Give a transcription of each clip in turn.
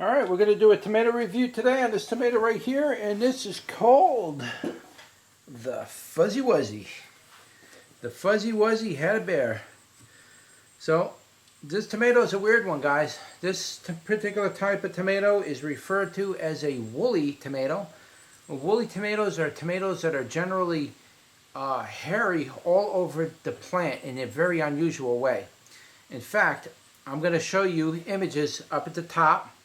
Alright, we're going to do a tomato review today on this tomato right here, and this is called the Fuzzy Wuzzy. The Fuzzy Wuzzy had a bear. So, this tomato is a weird one, guys. This particular type of tomato is referred to as a woolly tomato. Woolly tomatoes are tomatoes that are generally hairy all over the plant in a very unusual way. In fact, I'm going to show you images up at the top.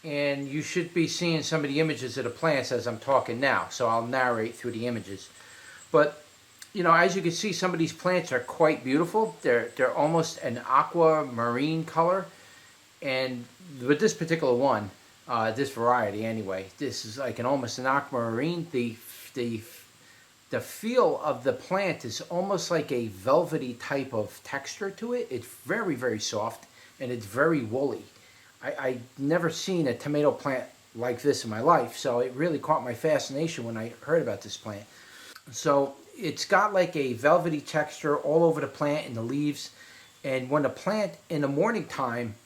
And you should be seeing some of the images of the plants as I'm talking now, so I'll narrate through the images. But, you know, as you can see, some of these plants are quite beautiful. They're almost an aquamarine color. And with this particular one, this variety anyway, this is like almost an aquamarine. The feel of the plant is almost like a velvety type of texture to it. It's very, very soft, and it's very woolly. I've never seen a tomato plant like this in my life, so it really caught my fascination when I heard about this plant. So it's got like a velvety texture all over the plant and the leaves, and when the plant in the morning time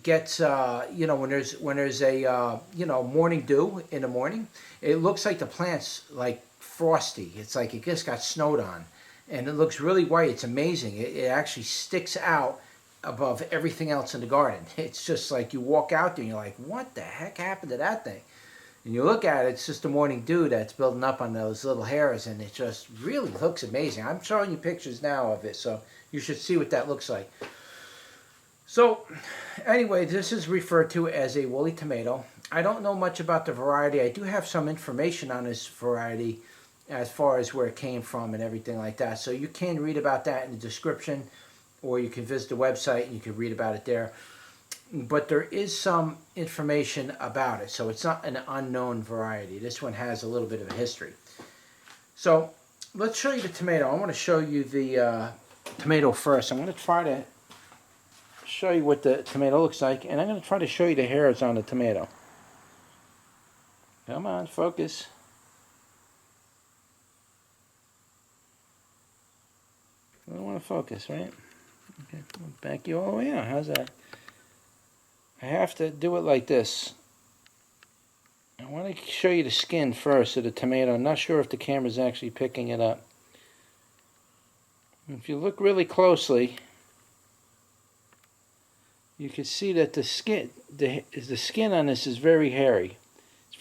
gets, you know, when there's a morning dew in the morning, it looks like the plant's like frosty. It's like it just got snowed on, and it looks really white. It's amazing. It actually sticks out above everything else in the garden. It's just like you walk out there and you're like, what the heck happened to that thing? And you look at it, it's just the morning dew that's building up on those little hairs, and it just really looks amazing. I'm showing you pictures now of it, so you should see what that looks like. So anyway, this is referred to as a woolly tomato. I don't know much about the variety. I do have some information on this variety as far as where it came from and everything like that. So you can read about that in the description, or you can visit the website and you can read about it there. But there is some information about it, so it's not an unknown variety. This one has a little bit of a history. So let's show you the tomato. I want to show you the tomato first. I'm going to try to show you what the tomato looks like, and I'm going to try to show you the hairs on the tomato. Come on, focus. I don't want to focus, right? Okay, I'll back you all the way out. How's that? I have to do it like this. I want to show you the skin first of the tomato. I'm not sure if the camera's actually picking it up. If you look really closely, you can see that the skin on this is very hairy.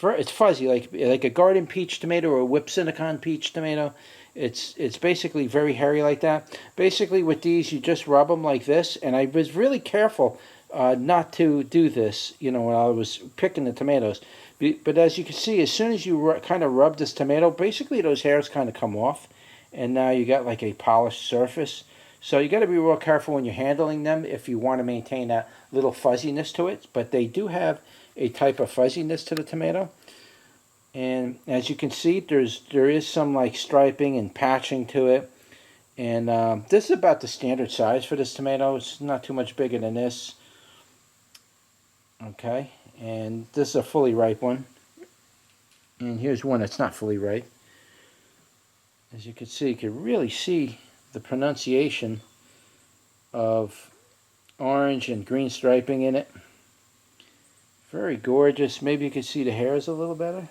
It's fuzzy, like a garden peach tomato or a whipsinicon peach tomato. It's basically very hairy like that. Basically with these, you just rub them like this, and I was really careful not to do this, you know, when I was picking the tomatoes. But as you can see, as soon as you kind of rub this tomato, basically those hairs kind of come off, and now you got like a polished surface. So you got to be real careful when you're handling them if you want to maintain that little fuzziness to it. But they do have a type of fuzziness to the tomato. And as you can see, there is some like striping and patching to it. And this is about the standard size for this tomato. It's not too much bigger than this. Okay, and this is a fully ripe one. And here's one that's not fully ripe. As you can see, you can really see the pronunciation of orange and green striping in it. Very gorgeous. Maybe you can see the hairs a little better.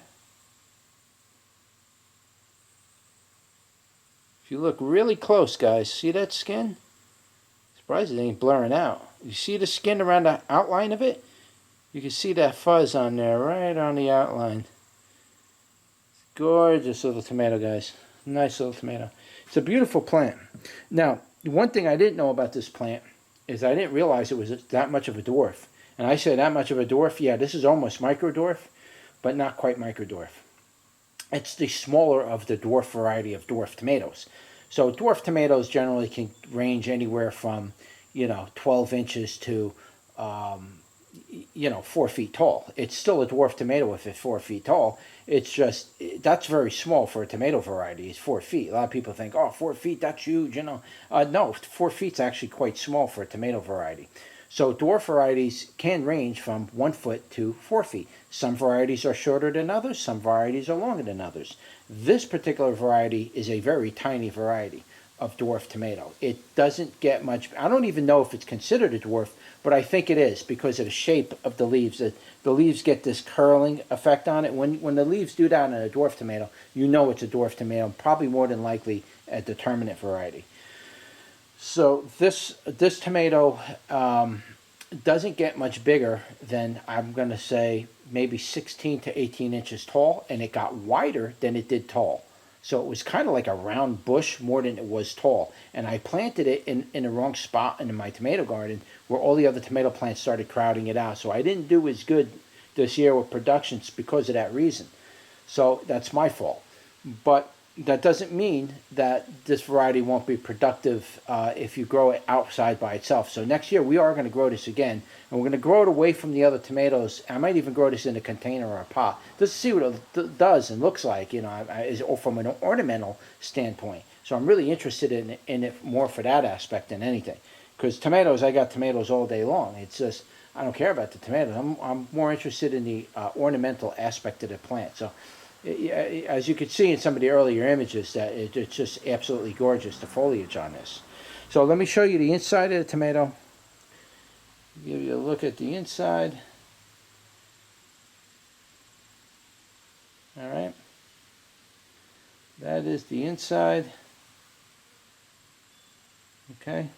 If you look really close, guys, see that skin? Surprised it ain't blurring out. You see the skin around the outline of it? You can see that fuzz on there, right on the outline. Gorgeous little tomato, guys. Nice little tomato. It's a beautiful plant. Now, one thing I didn't know about this plant is I didn't realize it was that much of a dwarf. And I say that much of a dwarf, yeah, this is almost micro dwarf, but not quite micro dwarf. It's the smaller of the dwarf variety of dwarf tomatoes. So dwarf tomatoes generally can range anywhere from, 12 inches to, 4 feet tall. It's still a dwarf tomato if it's 4 feet tall. It's just, that's very small for a tomato variety. It's 4 feet. A lot of people think, oh, 4 feet, that's huge, No, 4 feet's actually quite small for a tomato variety. So dwarf varieties can range from 1 foot to 4 feet. Some varieties are shorter than others. Some varieties are longer than others. This particular variety is a very tiny variety. of dwarf tomato. It doesn't get much, I don't even know if it's considered a dwarf, but I think it is because of the shape of the leaves. The leaves get this curling effect on it. When the leaves do that on a dwarf tomato, you know it's a dwarf tomato, probably more than likely a determinate variety. So this tomato doesn't get much bigger than, I'm going to say, maybe 16 to 18 inches tall, and it got wider than it did tall. So it was kind of like a round bush more than it was tall. And I planted it in the wrong spot in my tomato garden where all the other tomato plants started crowding it out. So I didn't do as good this year with productions because of that reason. So that's my fault. But that doesn't mean that this variety won't be productive if you grow it outside by itself. So next year we are going to grow this again, and we're going to grow it away from the other tomatoes. I might even grow this in a container or a pot just to see what it does and looks like, or from an ornamental standpoint. So I'm really interested in it more for that aspect than anything. Because tomatoes, I got tomatoes all day long. It's just, I don't care about the tomatoes. I'm more interested in the ornamental aspect of the plant. So as you could see in some of the earlier images, that it's just absolutely gorgeous, the foliage on this. So let me show you the inside of the tomato. Give you a look at the inside. All right. That is the inside. Okay.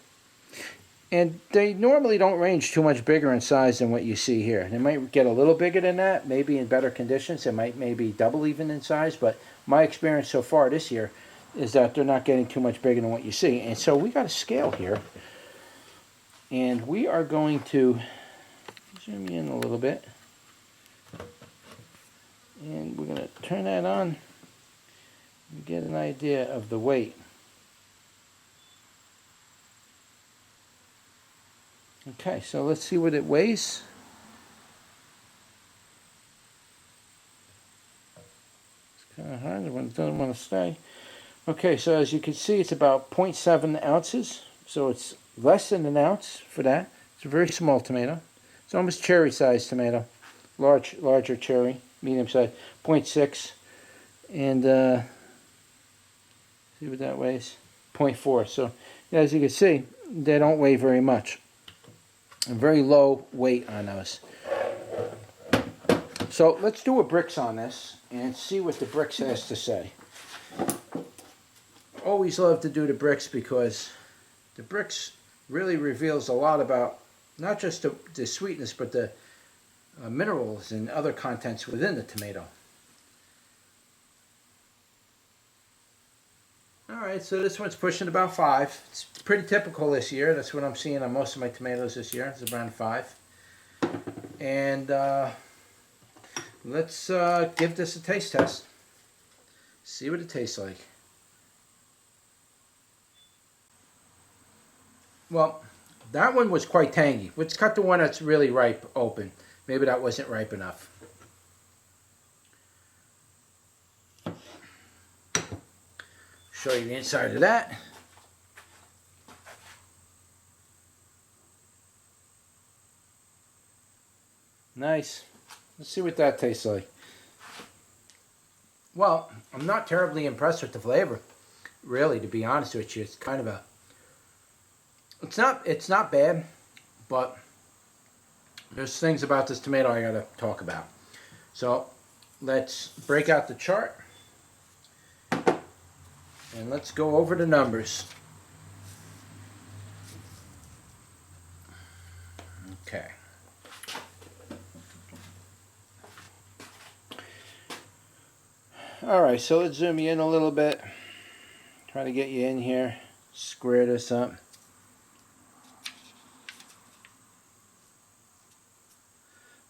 And they normally don't range too much bigger in size than what you see here. They might get a little bigger than that, maybe in better conditions. They might maybe double even in size, but my experience so far this year is that they're not getting too much bigger than what you see. And so we got a scale here, and we are going to zoom in a little bit. And we're going to turn that on and get an idea of the weight. Okay, so let's see what it weighs. It's kind of hard, it doesn't want to stay. Okay, so as you can see, it's about 0.7 ounces, so it's less than an ounce for that. It's a very small tomato. It's almost cherry-sized tomato, larger cherry, medium-sized, 0.6, and see what that weighs, 0.4. So as you can see, they don't weigh very much. A very low weight on those. So let's do a bricks on this and see what the bricks has to say. Always love to do the bricks because the bricks really reveals a lot about not just the sweetness, but the minerals and other contents within the tomato. Alright, so this one's pushing about 5. It's pretty typical this year. That's what I'm seeing on most of my tomatoes this year. It's around 5. And let's give this a taste test. See what it tastes like. Well, that one was quite tangy. Let's cut the one that's really ripe open. Maybe that wasn't ripe enough. Show you the inside of that. Nice. Let's see what that tastes like. Well, I'm not terribly impressed with the flavor, really, to be honest with you. It's kind of a, it's not bad, but there's things about this tomato I gotta talk about. So let's break out the chart. And let's go over the numbers. Okay. Alright, so let's zoom you in a little bit. Try to get you in here. Square this up.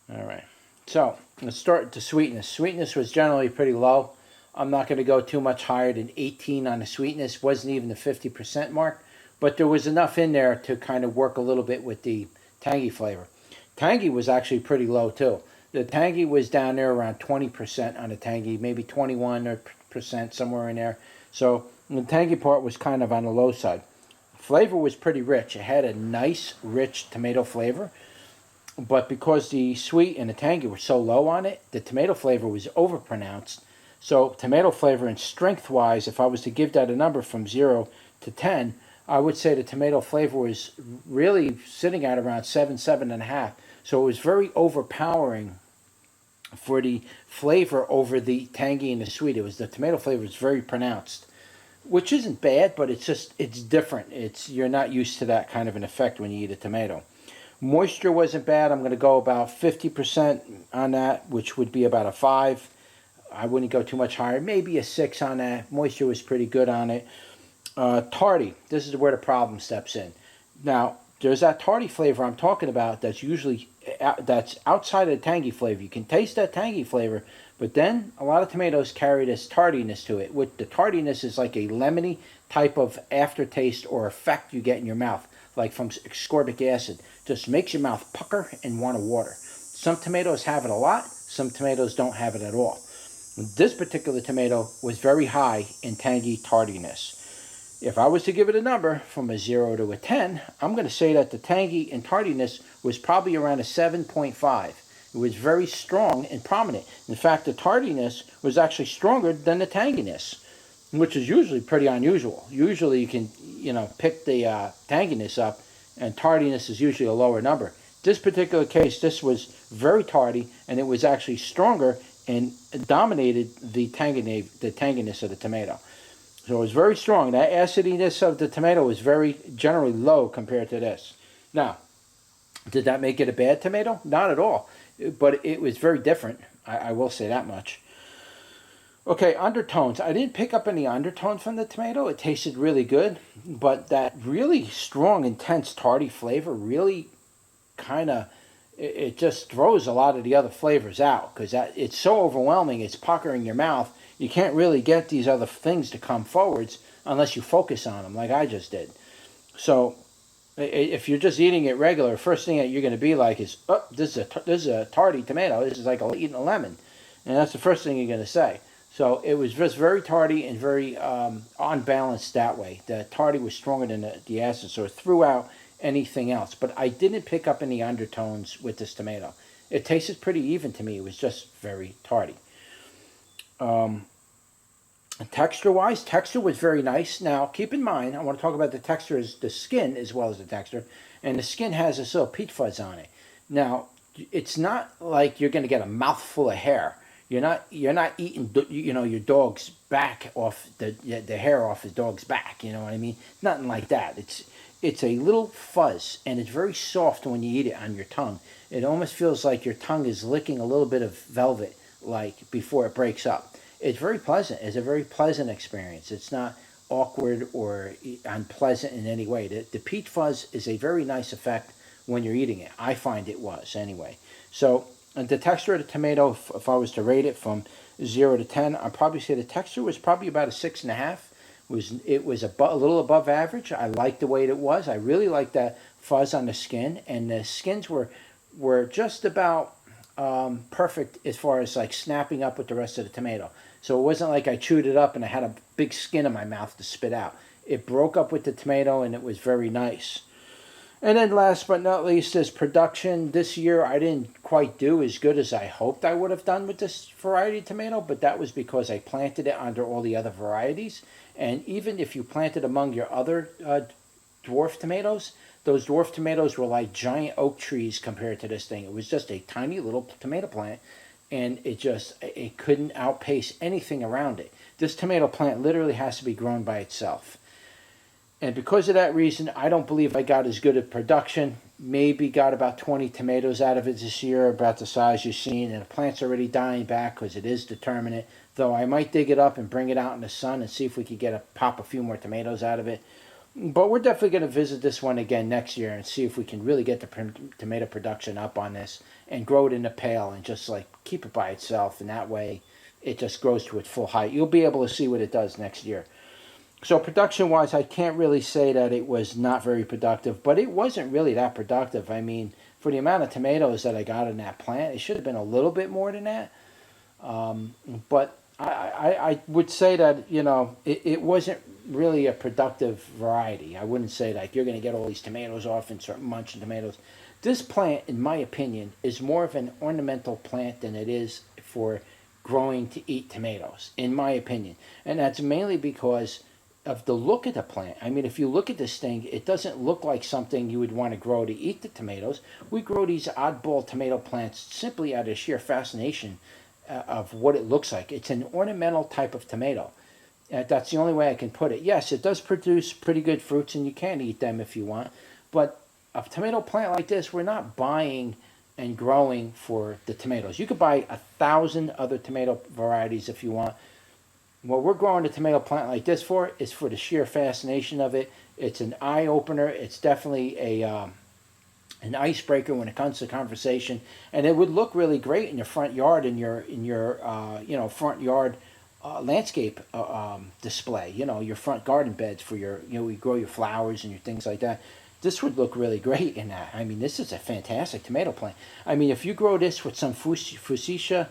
Alright, so let's start with the sweetness. Sweetness was generally pretty low. I'm not going to go too much higher than 18 on the sweetness. Wasn't even the 50% mark. But there was enough in there to kind of work a little bit with the tangy flavor. Tangy was actually pretty low too. The tangy was down there around 20% on the tangy, maybe 21%, somewhere in there. So the tangy part was kind of on the low side. Flavor was pretty rich. It had a nice, rich tomato flavor. But because the sweet and the tangy were so low on it, the tomato flavor was overpronounced. So tomato flavor and strength-wise, if I was to give that a number from 0 to 10, I would say the tomato flavor was really sitting at around 7, 7.5. So it was very overpowering for the flavor over the tangy and the sweet. The tomato flavor is very pronounced, which isn't bad, but it's different. You're not used to that kind of an effect when you eat a tomato. Moisture wasn't bad. I'm going to go about 50% on that, which would be about a 5. I wouldn't go too much higher, maybe a 6 on that. Moisture was pretty good on it. Tardy. This is where the problem steps in. Now, there's that tardy flavor I'm talking about that's outside of the tangy flavor. You can taste that tangy flavor, but then a lot of tomatoes carry this tardiness to it. With the tardiness is like a lemony type of aftertaste or effect you get in your mouth, like from ascorbic acid. Just makes your mouth pucker and want to water. Some tomatoes have it a lot. Some tomatoes don't have it at all. This particular tomato was very high in tangy tardiness. If I was to give it a number from a 0 to a 10, I'm going to say that the tangy and tardiness was probably around a 7.5. It was very strong and prominent. In fact, the tardiness was actually stronger than the tanginess, which is usually pretty unusual. Usually you can, pick the tanginess up, and tardiness is usually a lower number. This particular case, this was very tardy, and it was actually stronger and dominated the tanginess of the tomato. So it was very strong. That acidiness of the tomato was very generally low compared to this. Now, did that make it a bad tomato? Not at all. But it was very different. I will say that much. Okay, undertones. I didn't pick up any undertones from the tomato. It tasted really good. But that really strong, intense, tardy flavor really kind of, it just throws a lot of the other flavors out. Because it's so overwhelming. It's puckering your mouth. You can't really get these other things to come forwards unless you focus on them like I just did. So if you're just eating it regular, first thing that you're going to be like is, oh, this is a tardy tomato. This is like eating a lemon. And that's the first thing you're going to say. So it was just very tardy and very unbalanced that way. The tardy was stronger than the acid, so it threw out anything else. But I didn't pick up any undertones with this tomato. It tasted pretty even to me. It was just very tardy. Texture-wise, texture was very nice. Now, keep in mind, I want to talk about the texture, the skin as well as the texture. And the skin has this little peach fuzz on it. Now, it's not like you're going to get a mouthful of hair. You're not eating, your dog's back off the hair off his dog's back. You know what I mean? Nothing like that. It's a little fuzz, and it's very soft when you eat it on your tongue. It almost feels like your tongue is licking a little bit of velvet, like before it breaks up. It's very pleasant. It's a very pleasant experience. It's not awkward or unpleasant in any way. The peach fuzz is a very nice effect when you're eating it. I find it was anyway. So the texture of the tomato, if I was to rate it from 0 to 10, I'd probably say the texture was probably about a 6.5. It was a little above average. I liked the way it was. I really liked that fuzz on the skin, and the skins were just about perfect as far as like snapping up with the rest of the tomato. So it wasn't like I chewed it up and I had a big skin in my mouth to spit out. It broke up with the tomato and it was very nice. And then last but not least is production. This year I didn't quite do as good as I hoped I would have done with this variety of tomato, but that was because I planted it under all the other varieties. And even if you planted among your other dwarf tomatoes, those dwarf tomatoes were like giant oak trees compared to this thing. It was just a tiny little tomato plant, and it couldn't outpace anything around it. This tomato plant literally has to be grown by itself. And because of that reason, I don't believe I got as good a production. Maybe got about 20 tomatoes out of it this year, about the size you've seen. And the plant's already dying back because it is determinate. Though I might dig it up and bring it out in the sun and see if we could pop a few more tomatoes out of it. But we're definitely going to visit this one again next year and see if we can really get the tomato production up on this and grow it in a pail and just like keep it by itself. And that way it just grows to its full height. You'll be able to see what it does next year. So production-wise, I can't really say that it was not very productive, but it wasn't really that productive. I mean, for the amount of tomatoes that I got in that plant, it should have been a little bit more than that. But I would say that, it wasn't really a productive variety. I wouldn't say like you're going to get all these tomatoes off and start munching tomatoes. This plant, in my opinion, is more of an ornamental plant than it is for growing to eat tomatoes, in my opinion. And that's mainly because of the look of the plant. I mean, if you look at this thing, it doesn't look like something you would want to grow to eat the tomatoes. We grow these oddball tomato plants simply out of sheer fascination of what it looks like. It's an ornamental type of tomato. That's the only way I can put it. Yes, it does produce pretty good fruits, and you can eat them if you want. But a tomato plant like this, we're not buying and growing for the tomatoes. You could buy 1,000 other tomato varieties if you want. What we're growing a tomato plant like this for is for the sheer fascination of it. It's an eye opener. It's definitely an icebreaker when it comes to conversation, and it would look really great in your front yard, in your front yard landscape display. Your front garden beds for your you grow your flowers and your things like that. This would look really great in that. I mean, this is a fantastic tomato plant. I mean, if you grow this with some fuchsia,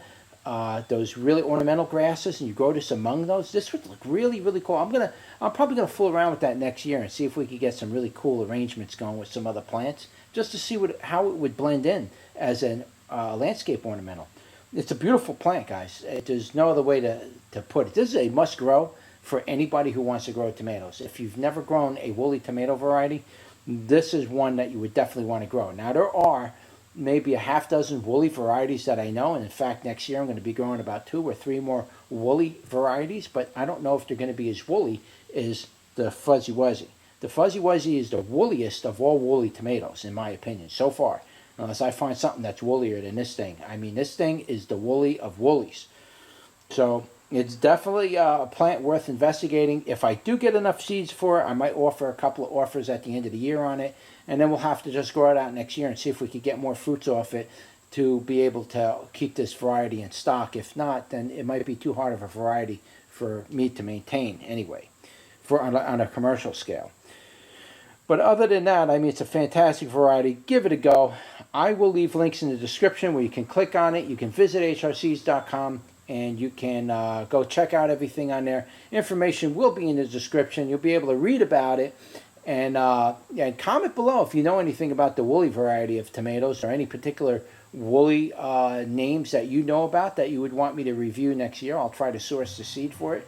those really ornamental grasses, and you grow this among those, this would look really, really cool. I'm probably gonna fool around with that next year and see if we could get some really cool arrangements going with some other plants, just to see how it would blend in as a landscape ornamental. It's a beautiful plant, guys. There's no other way to put it. This is a must grow for anybody who wants to grow tomatoes. If you've never grown a woolly tomato variety, this is one that you would definitely want to grow. Now, there are maybe a half dozen woolly varieties that I know, and in fact next year I'm going to be growing about 2 or 3 more woolly varieties, but I don't know if they're going to be as woolly as the Fuzzy Wuzzy. The Fuzzy Wuzzy is the woolliest of all woolly tomatoes in my opinion so far, unless I find something that's woollier than this thing. I mean, this thing is the woolly of woolies. So it's definitely a plant worth investigating. If I do get enough seeds for it, I might offer a couple of offers at the end of the year on it, and then we'll have to just grow it out next year and see if we could get more fruits off it to be able to keep this variety in stock. If not, then it might be too hard of a variety for me to maintain anyway, on a commercial scale. But other than that, I mean, it's a fantastic variety. Give it a go. I will leave links in the description where you can click on it. You can visit hrcs.com and you can go check out everything on there. Information will be in the description. You'll be able to read about it. And comment below if you know anything about the woolly variety of tomatoes or any particular woolly names that you know about that you would want me to review next year. I'll try to source the seed for it.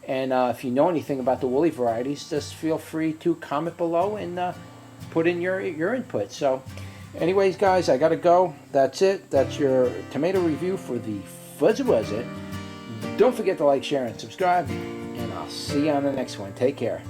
And if you know anything about the woolly varieties, just feel free to comment below and put in your input. So anyways, guys, I got to go. That's it. That's your tomato review for the Fuzzy Wuzzy. Don't forget to like, share, and subscribe. And I'll see you on the next one. Take care.